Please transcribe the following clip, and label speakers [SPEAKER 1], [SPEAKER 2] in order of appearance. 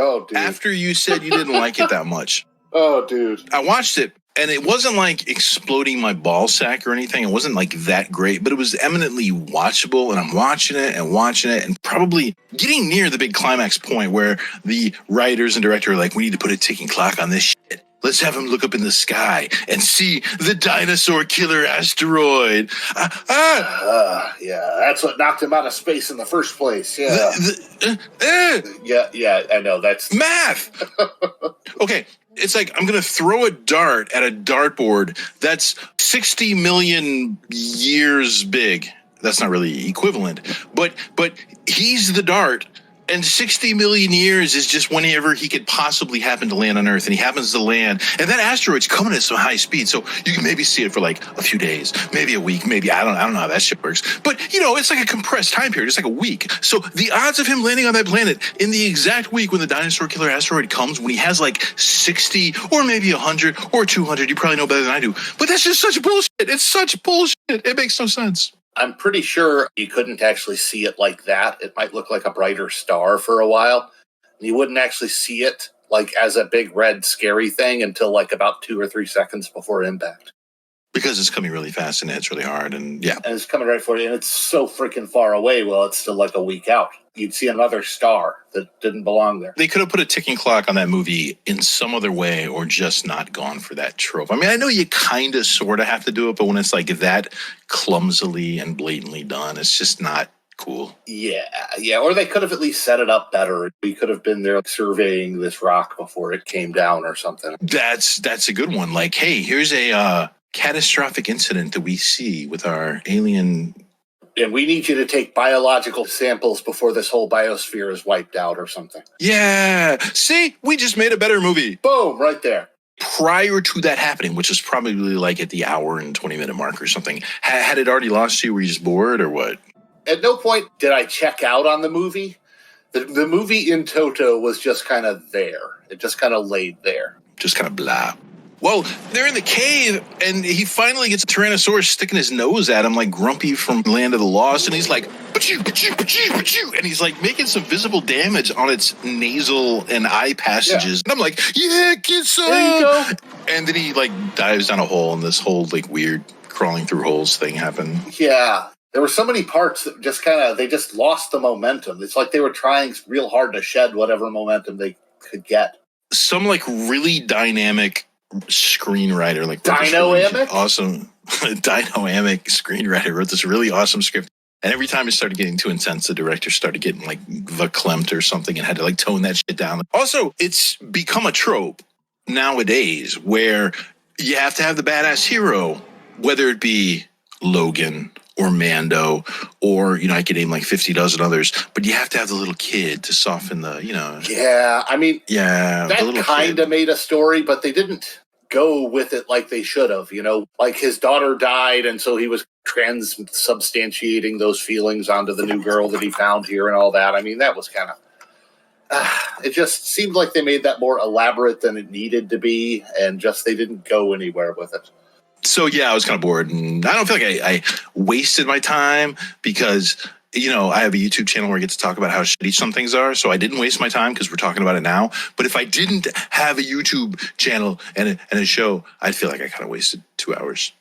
[SPEAKER 1] Oh, dude.
[SPEAKER 2] After you said you didn't like it that much.
[SPEAKER 1] Oh, dude.
[SPEAKER 2] I watched it, and it wasn't like exploding my ball sack or anything. It wasn't like that great, but it was eminently watchable, and I'm watching it, and probably getting near the big climax point where the writers and director are like, we need to put a ticking clock on this shit. Let's have him look up in the sky and see the dinosaur killer asteroid.
[SPEAKER 1] Yeah, that's what knocked him out of space in the first place. Yeah. Yeah, I know. That's
[SPEAKER 2] math. Okay, it's like I'm going to throw a dart at a dartboard that's 60 million years big. That's not really equivalent, but he's the dart. And 60 million years is just whenever he could possibly happen to land on Earth, and he happens to land. And that asteroid's coming at some high speed, so you can maybe see it for like a few days, maybe a week, maybe I don't know how that shit works. But it's like a compressed time period. It's like a week. So the odds of him landing on that planet in the exact week when the dinosaur killer asteroid comes, when he has like 60 or maybe 100 or 200, you probably know better than I do. But that's just such bullshit. It's such bullshit. It makes no sense.
[SPEAKER 1] I'm pretty sure you couldn't actually see it like that. It might look like a brighter star for a while. You wouldn't actually see it like as a big red scary thing until like about 2 or 3 seconds before impact.
[SPEAKER 2] Because it's coming really fast and it's really hard, and yeah.
[SPEAKER 1] And it's coming right for you, and it's so freaking far away. Well, it's still like a week out. You'd see another star that didn't belong there.
[SPEAKER 2] They could have put a ticking clock on that movie in some other way, or just not gone for that trope. I mean, I know you kind of sort of have to do it, but when it's like that clumsily and blatantly done, it's just not cool.
[SPEAKER 1] Yeah. Or they could have at least set it up better. We could have been there surveying this rock before it came down or something.
[SPEAKER 2] That's a good one. Like, hey, here's a catastrophic incident that we see with our alien.
[SPEAKER 1] And we need you to take biological samples before this whole biosphere is wiped out or something.
[SPEAKER 2] Yeah. See, we just made a better movie.
[SPEAKER 1] Boom, right there.
[SPEAKER 2] Prior to that happening, which is probably like at the hour and 20-minute mark or something, had it already lost you? Were you just bored or what?
[SPEAKER 1] At no point did I check out on the movie. The movie in toto was just kind of there. It just kind of laid there.
[SPEAKER 2] Just kind of blah. Well, they're in the cave, and he finally gets a Tyrannosaurus sticking his nose at him like Grumpy from Land of the Lost, and he's like, "Pachoo, pachoo, pachoo, pachoo," and he's like making some visible damage on its nasal and eye passages. Yeah. And I'm like, yeah, get some.
[SPEAKER 1] There you go.
[SPEAKER 2] And then he like dives down a hole, and this whole like weird crawling through holes thing happened.
[SPEAKER 1] Yeah. There were so many parts that just they just lost the momentum. It's like they were trying real hard to shed whatever momentum they could get.
[SPEAKER 2] Some like really dynamic screenwriter, like
[SPEAKER 1] Dino-amic?
[SPEAKER 2] Awesome Dino-amic screenwriter wrote this really awesome script. And every time it started getting too intense, the director started getting like verklempt or something and had to like tone that shit down. Also, it's become a trope nowadays where you have to have the badass hero, whether it be Logan or Mando, or, I could name like 50 dozen others, but you have to have the little kid to soften the,
[SPEAKER 1] Yeah, I mean,
[SPEAKER 2] yeah,
[SPEAKER 1] that kind of made a story, but they didn't go with it like they should have, Like his daughter died, and so he was transubstantiating those feelings onto the new girl that he found here and all that. I mean, that was kind of... it just seemed like they made that more elaborate than it needed to be, and just they didn't go anywhere with it.
[SPEAKER 2] So, yeah, I was kind of bored, and I don't feel like I wasted my time because, I have a YouTube channel where I get to talk about how shitty some things are, so I didn't waste my time because we're talking about it now. But if I didn't have a YouTube channel and a show, I'd feel like I kind of wasted 2 hours.